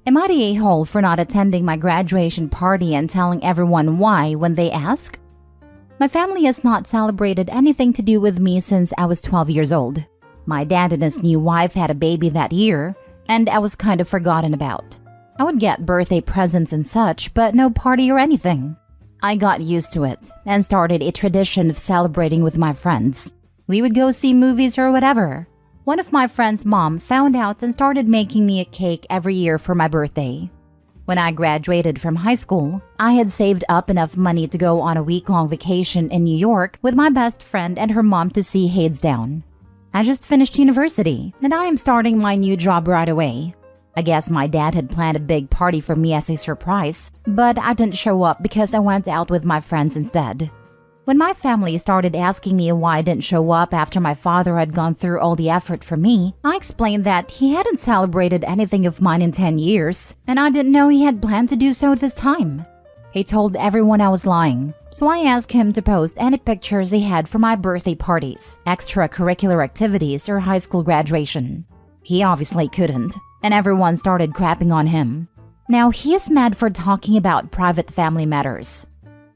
Am I the a-hole for not attending my graduation party and telling everyone why when they ask? My family has not celebrated anything to do with me since I was 12 years old. My dad and his new wife had a baby that year, and I was kind of forgotten about. I would get birthday presents and such, but no party or anything. I got used to it and started a tradition of celebrating with my friends. We would go see movies or whatever. One of my friend's mom found out and started making me a cake every year for my birthday. When I graduated from high school, I had saved up enough money to go on a week-long vacation in New York with my best friend and her mom to see Hadestown. I just finished university, and I am starting my new job right away. I guess my dad had planned a big party for me as a surprise, but I didn't show up because I went out with my friends instead. When my family started asking me why I didn't show up after my father had gone through all the effort for me, I explained that he hadn't celebrated anything of mine in 10 years, and I didn't know he had planned to do so this time. He told everyone I was lying, so I asked him to post any pictures he had for my birthday parties, extracurricular activities, or high school graduation. He obviously couldn't, and everyone started crapping on him. Now he is mad for talking about private family matters.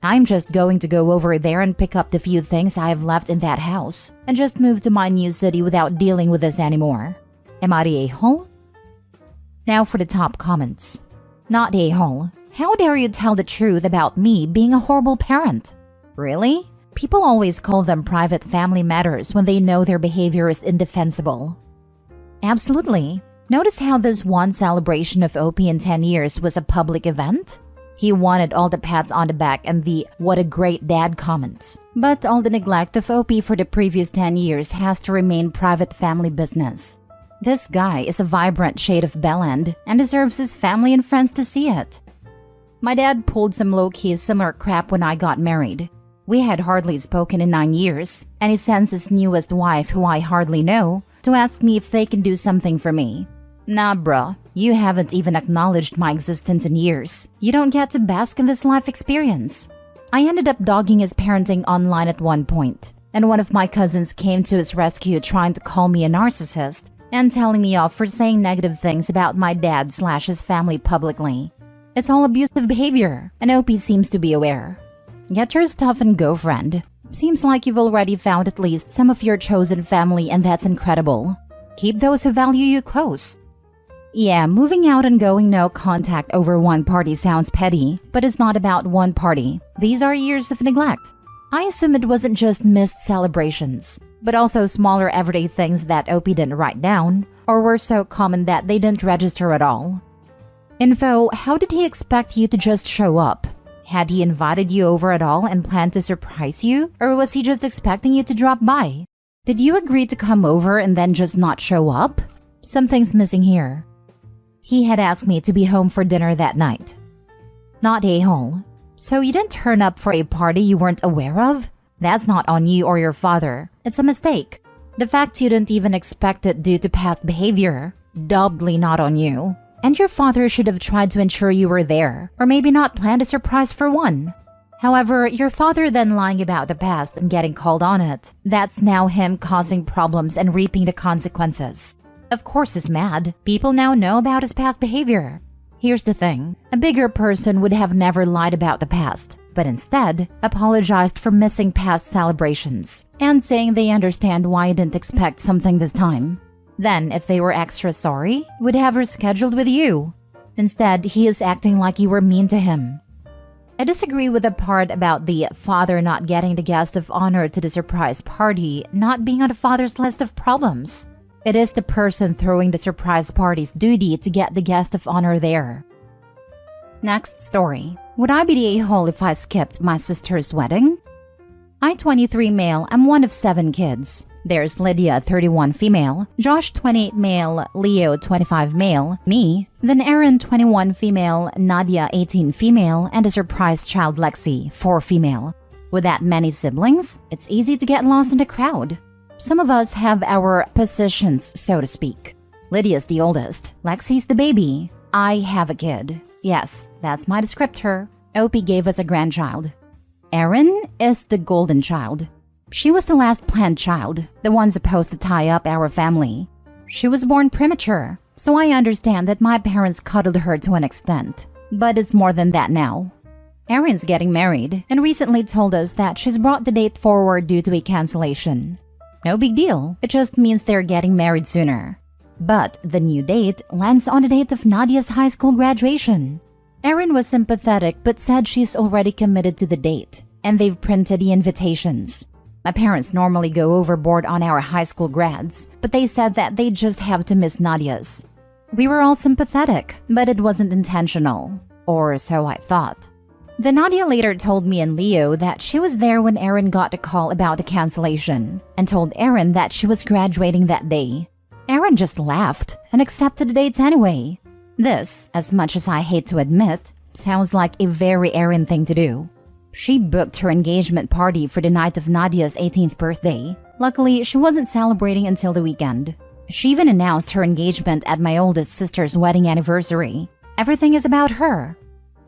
I'm just going to go over there and pick up the few things I have left in that house and just move to my new city without dealing with this anymore. Am I the a-hole? Now for the top comments. Not the a-hole. How dare you tell the truth about me being a horrible parent? Really? People always call them private family matters when they know their behavior is indefensible. Absolutely. Notice how this one celebration of Opie in 10 years was a public event? He wanted all the pats on the back and the "what a great dad" comments. But all the neglect of Opie for the previous 10 years has to remain private family business. This guy is a vibrant shade of bellend and deserves his family and friends to see it. My dad pulled some low-key similar crap when I got married. We had hardly spoken in 9 years, and he sends his newest wife, who I hardly know, to ask me if they can do something for me. Nah, bruh. You haven't even acknowledged my existence in years. You don't get to bask in this life experience. I ended up dogging his parenting online at one point, and one of my cousins came to his rescue trying to call me a narcissist and telling me off for saying negative things about my dad/his family publicly. It's all abusive behavior, and Opie seems to be aware. Get your stuff and go, friend. Seems like you've already found at least some of your chosen family, and that's incredible. Keep those who value you close. Yeah, moving out and going no contact over one party sounds petty, but it's not about one party. These are years of neglect. I assume it wasn't just missed celebrations, but also smaller everyday things that Opie didn't write down, or were so common that they didn't register at all. Info, how did he expect you to just show up? Had he invited you over at all and planned to surprise you, or was he just expecting you to drop by? Did you agree to come over and then just not show up? Something's missing here. He had asked me to be home for dinner that night. Not a-hole. So you didn't turn up for a party you weren't aware of? That's not on you or your father. It's a mistake. The fact you didn't even expect it due to past behavior, doubly not on you. And your father should have tried to ensure you were there, or maybe not planned a surprise for one. However, your father then lying about the past and getting called on it, that's now him causing problems and reaping the consequences. Of course he's mad. People now know about his past behavior. Here's the thing. A bigger person would have never lied about the past, but instead apologized for missing past celebrations and saying they understand why he didn't expect something this time. Then, if they were extra sorry, would have rescheduled with you. Instead, he is acting like you were mean to him. I disagree with the part about the father not getting the guest of honor to the surprise party not being on the father's list of problems. It is the person throwing the surprise party's duty to get the guest of honor there. Next story. Would I be the a-hole if I skipped my sister's wedding? I, 23 male, am one of 7 kids. There's Lydia, 31 female, Josh, 28 male, Leo, 25 male, me, then Aaron, 21 female, Nadia, 18 female, and a surprise child, Lexi, 4 female. With that many siblings, it's easy to get lost in the crowd. Some of us have our positions, so to speak. Lydia's the oldest. Lexi's the baby. I have a kid. Yes, that's my descriptor. Opie gave us a grandchild. Erin is the golden child. She was the last planned child, the one supposed to tie up our family. She was born premature. So I understand that my parents cuddled her to an extent. But it's more than that now. Erin's getting married and recently told us that she's brought the date forward due to a cancellation. No big deal, it just means they're getting married sooner. But the new date lands on the date of Nadia's high school graduation. Erin was sympathetic but said she's already committed to the date, and they've printed the invitations. My parents normally go overboard on our high school grads, but they said that they just have to miss Nadia's. We were all sympathetic, but it wasn't intentional. Or so I thought. Then Nadia later told me and Leo that she was there when Erin got a call about the cancellation and told Erin that she was graduating that day. Erin just laughed and accepted the dates anyway. This, as much as I hate to admit, sounds like a very Erin thing to do. She booked her engagement party for the night of Nadia's 18th birthday. Luckily, she wasn't celebrating until the weekend. She even announced her engagement at my oldest sister's wedding anniversary. Everything is about her.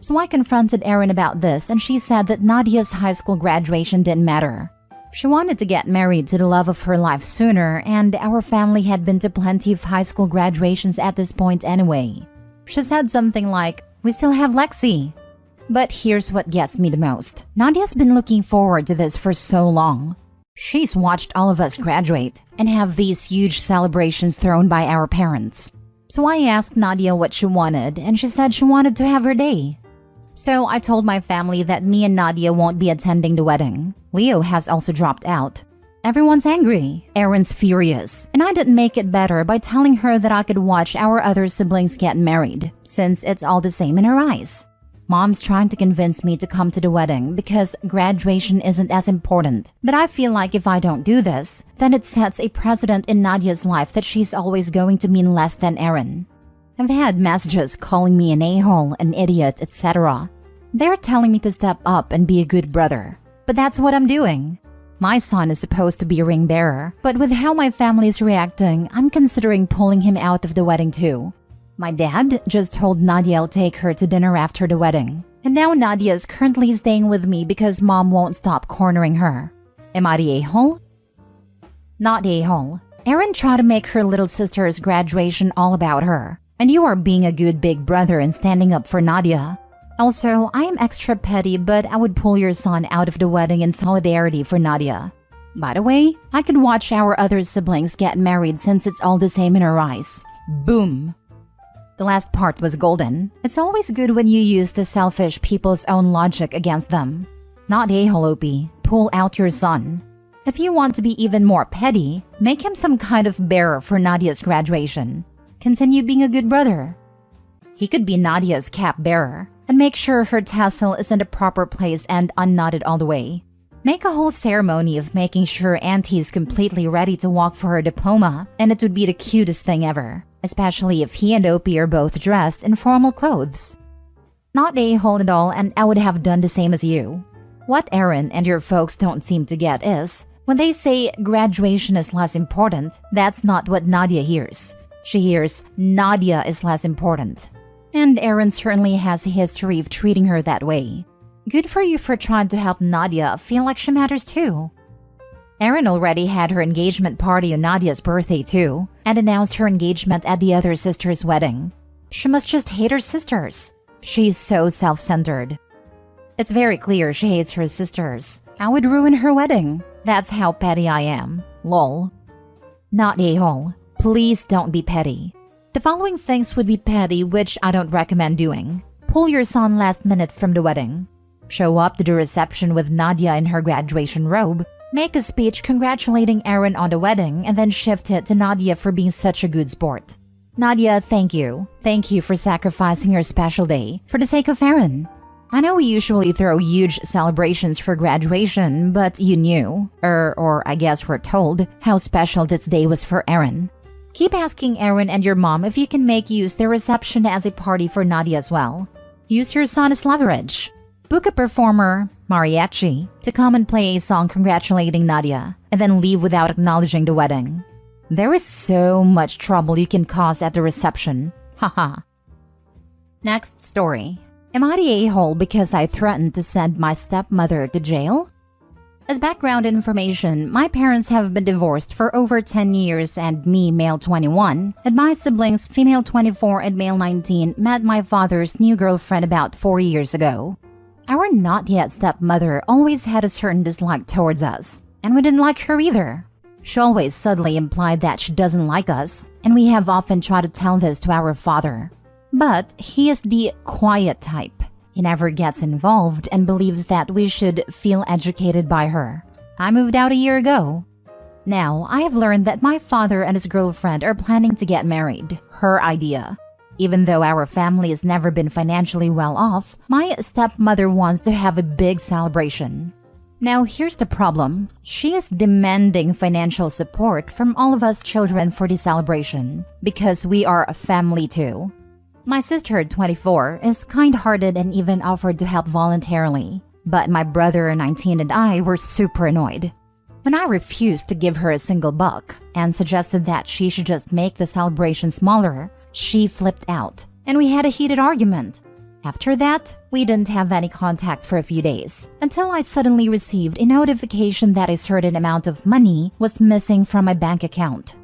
So I confronted Erin about this and she said that Nadia's high school graduation didn't matter. She wanted to get married to the love of her life sooner and our family had been to plenty of high school graduations at this point anyway. She said something like, "We still have Lexi." But here's what gets me the most. Nadia's been looking forward to this for so long. She's watched all of us graduate and have these huge celebrations thrown by our parents. So I asked Nadia what she wanted and she said she wanted to have her day. So I told my family that me and Nadia won't be attending the wedding. Leo has also dropped out. Everyone's angry. Erin's furious. And I didn't make it better by telling her that I could watch our other siblings get married, since it's all the same in her eyes. Mom's trying to convince me to come to the wedding because graduation isn't as important. But I feel like if I don't do this, then it sets a precedent in Nadia's life that she's always going to mean less than Erin. I've had messages calling me an a-hole, an idiot, etc. They're telling me to step up and be a good brother. But that's what I'm doing. My son is supposed to be a ring bearer, but with how my family is reacting, I'm considering pulling him out of the wedding too. My dad just told Nadia I'll take her to dinner after the wedding. And now Nadia is currently staying with me because mom won't stop cornering her. Am I the a-hole? Not a-hole. Erin tried to make her little sister's graduation all about her. And you are being a good big brother and standing up for Nadia. Also, I am extra petty, but I would pull your son out of the wedding in solidarity for Nadia. By the way, I could watch our other siblings get married since it's all the same in her eyes. Boom. The last part was golden. It's always good when you use the selfish people's own logic against them. Not a-hole, Opie. Pull out your son. If you want to be even more petty, make him some kind of bearer for Nadia's graduation. Continue being a good brother. He could be Nadia's cap bearer and make sure her tassel is in the proper place and unknotted all the way. Make a whole ceremony of making sure Auntie's completely ready to walk for her diploma, and it would be the cutest thing ever, especially if he and Opie are both dressed in formal clothes. Not a-hole at all, and I would have done the same as you. What Erin and your folks don't seem to get is, when they say graduation is less important, that's not what Nadia hears. She hears Nadia is less important. And Erin certainly has a history of treating her that way. Good for you for trying to help Nadia feel like she matters too. Erin already had her engagement party on Nadia's birthday too, and announced her engagement at the other sister's wedding. She must just hate her sisters. She's so self-centered. It's very clear she hates her sisters. I would ruin her wedding. That's how petty I am. Lol. Not a-hole. Please don't be petty. The following things would be petty, which I don't recommend doing. Pull your son last minute from the wedding. Show up to the reception with Nadia in her graduation robe. Make a speech congratulating Erin on the wedding and then shift it to Nadia for being such a good sport. Nadia, thank you. Thank you for sacrificing your special day for the sake of Erin. I know we usually throw huge celebrations for graduation, but you knew, or I guess we're told, how special this day was for Erin. Keep asking Erin and your mom if you can make use their reception as a party for Nadia as well. Use your son as leverage. Book a performer, mariachi, to come and play a song congratulating Nadia, and then leave without acknowledging the wedding. There is so much trouble you can cause at the reception. Haha. Next story. Am I the a-hole because I threatened to send my stepmother to jail? As background information, my parents have been divorced for over 10 years and me, male 21, and my siblings, female 24 and male 19, met my father's new girlfriend about 4 years ago. Our not yet stepmother always had a certain dislike towards us, and we didn't like her either. She always subtly implied that she doesn't like us, and we have often tried to tell this to our father. But he is the quiet type. He never gets involved and believes that we should feel educated by her. I moved out a year ago. Now, I have learned that my father and his girlfriend are planning to get married. Her idea. Even though our family has never been financially well off, my stepmother wants to have a big celebration. Now, here's the problem. She is demanding financial support from all of us children for the celebration, because we are a family too. My sister, 24, is kind-hearted and even offered to help voluntarily. But my brother, 19, and I were super annoyed. When I refused to give her a single buck and suggested that she should just make the celebration smaller, she flipped out, and we had a heated argument. After that, we didn't have any contact for a few days, until I suddenly received a notification that a certain amount of money was missing from my bank account.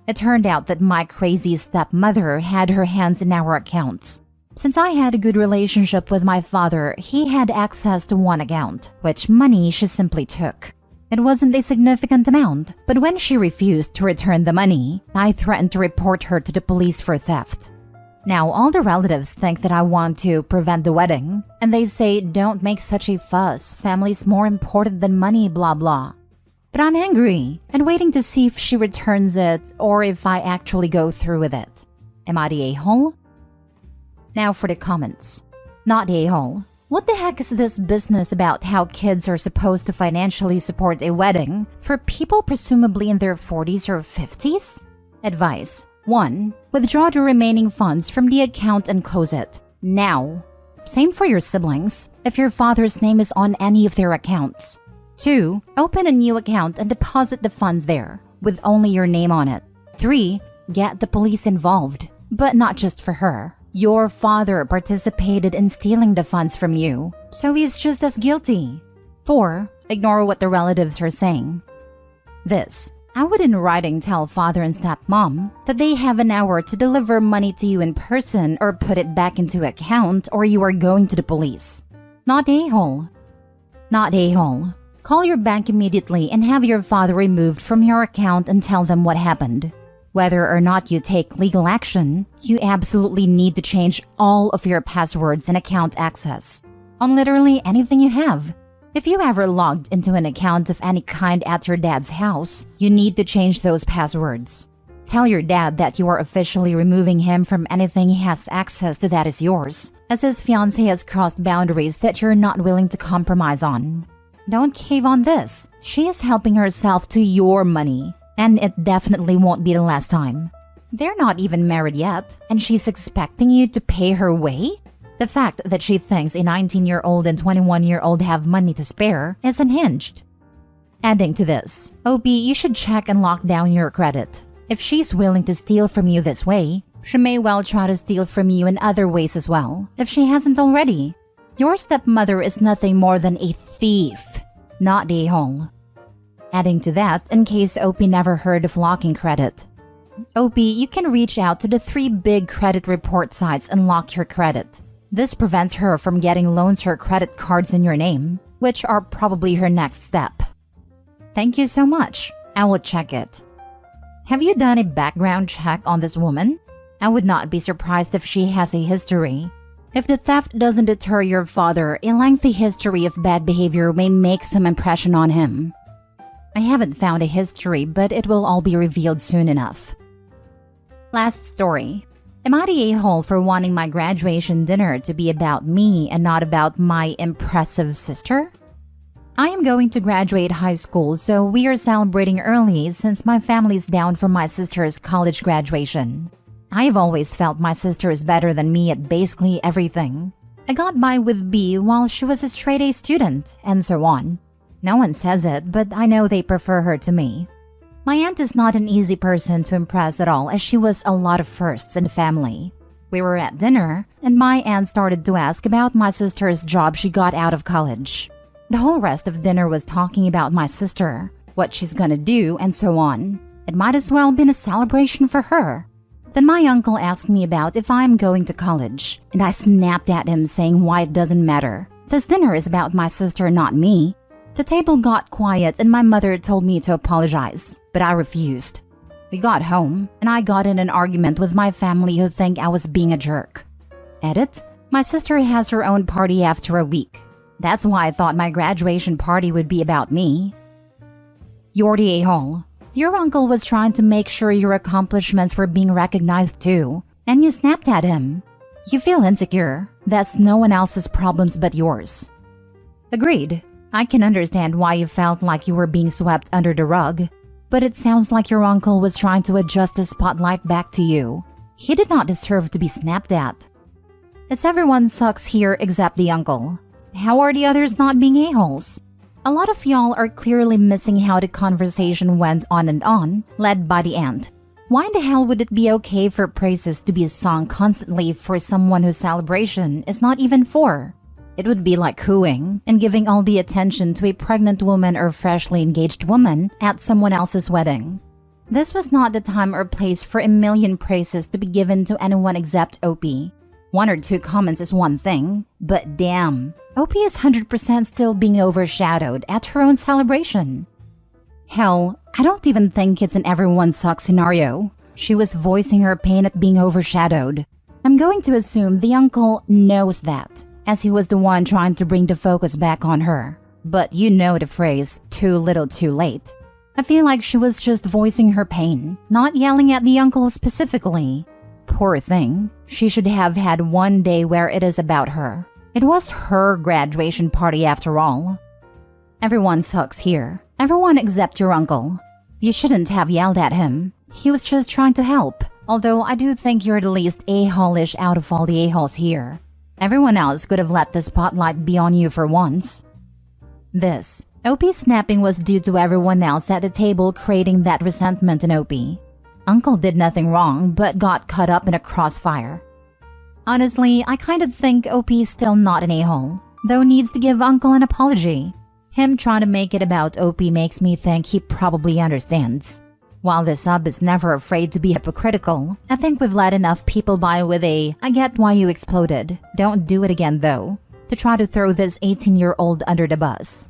It turned out that my crazy stepmother had her hands in our accounts. Since I had a good relationship with my father, he had access to one account, which money she simply took. It wasn't a significant amount, but when she refused to return the money, I threatened to report her to the police for theft. Now, all the relatives think that I want to prevent the wedding, and they say, "Don't make such a fuss, family's more important than money, blah blah." But I'm angry and waiting to see if she returns it or if I actually go through with it. Am I the a-hole? Now for the comments. Not the a-hole. What the heck is this business about how kids are supposed to financially support a wedding for people presumably in their 40s or 50s? Advice. 1. Withdraw the remaining funds from the account and close it. Now. Same for your siblings, if your father's name is on any of their accounts. 2. Open a new account and deposit the funds there, with only your name on it. 3. Get the police involved, but not just for her. Your father participated in stealing the funds from you, so he's just as guilty. 4. Ignore what the relatives are saying. This. I would in writing tell father and stepmom that they have an hour to deliver money to you in person or put it back into account or you are going to the police. Not a-hole. Not a-hole. Call your bank immediately and have your father removed from your account and tell them what happened. Whether or not you take legal action, you absolutely need to change all of your passwords and account access on literally anything you have. If you ever logged into an account of any kind at your dad's house, you need to change those passwords. Tell your dad that you are officially removing him from anything he has access to that is yours, as his fiancé has crossed boundaries that you're not willing to compromise on. Don't cave on this. She is helping herself to your money, and it definitely won't be the last time. They're not even married yet, and she's expecting you to pay her way? The fact that she thinks a 19-year-old and 21-year-old have money to spare is unhinged. Adding to this, OP, you should check and lock down your credit. If she's willing to steal from you this way, she may well try to steal from you in other ways as well, if she hasn't already. Your stepmother is nothing more than a thief, not the a-hole. Adding to that, in case OP never heard of locking credit. OP, you can reach out to the 3 big credit report sites and lock your credit. This prevents her from getting loans or credit cards in your name, which are probably her next step. Thank you so much. I will check it. Have you done a background check on this woman? I would not be surprised if she has a history. If the theft doesn't deter your father, a lengthy history of bad behavior may make some impression on him. I haven't found a history, but it will all be revealed soon enough. Last story. Am I the a-hole for wanting my graduation dinner to be about me and not about my impressive sister? I am going to graduate high school, so we are celebrating early since my family's down for my sister's college graduation. I have always felt my sister is better than me at basically everything. I got by with B while she was a straight A student, and so on. No one says it, but I know they prefer her to me. My aunt is not an easy person to impress at all, as she was a lot of firsts in the family. We were at dinner, and my aunt started to ask about my sister's job she got out of college. The whole rest of dinner was talking about my sister, what she's gonna do, and so on. It might as well been a celebration for her. Then my uncle asked me about if I'm going to college, and I snapped at him saying why it doesn't matter. This dinner is about my sister, not me. The table got quiet and my mother told me to apologize, but I refused. We got home, and I got in an argument with my family who think I was being a jerk. Edit: my sister has her own party after a week. That's why I thought my graduation party would be about me. You're the a-hole. Your uncle was trying to make sure your accomplishments were being recognized too, and you snapped at him. You feel insecure. That's no one else's problems but yours. Agreed. I can understand why you felt like you were being swept under the rug, but it sounds like your uncle was trying to adjust the spotlight back to you. He did not deserve to be snapped at. It's everyone sucks here except the uncle. How are the others not being a-holes? A lot of y'all are clearly missing how the conversation went on and on, led by the aunt. Why in the hell would it be okay for praises to be sung constantly for someone whose celebration is not even for? It would be like cooing and giving all the attention to a pregnant woman or freshly engaged woman at someone else's wedding. This was not the time or place for a million praises to be given to anyone except OP. 1 or 2 comments is one thing, but damn, OP is 100% still being overshadowed at her own celebration. Hell, I don't even think it's an everyone sucks scenario. She was voicing her pain at being overshadowed. I'm going to assume the uncle knows that, as he was the one trying to bring the focus back on her. But you know the phrase, too little too late. I feel like she was just voicing her pain, not yelling at the uncle specifically. Poor thing. She should have had one day where it is about her. It was her graduation party after all. Everyone sucks here. Everyone except your uncle. You shouldn't have yelled at him. He was just trying to help. Although I do think you're the least a-hole-ish out of all the a-holes here. Everyone else could have let the spotlight be on you for once. This OP snapping was due to everyone else at the table creating that resentment in OP. Uncle did nothing wrong, but got caught up in a crossfire. Honestly, I kind of think OP's still not an a-hole, though needs to give Uncle an apology. Him trying to make it about OP makes me think he probably understands. While this sub is never afraid to be hypocritical, I think we've let enough people by with a "I get why you exploded, don't do it again though," to try to throw this 18-year-old under the bus.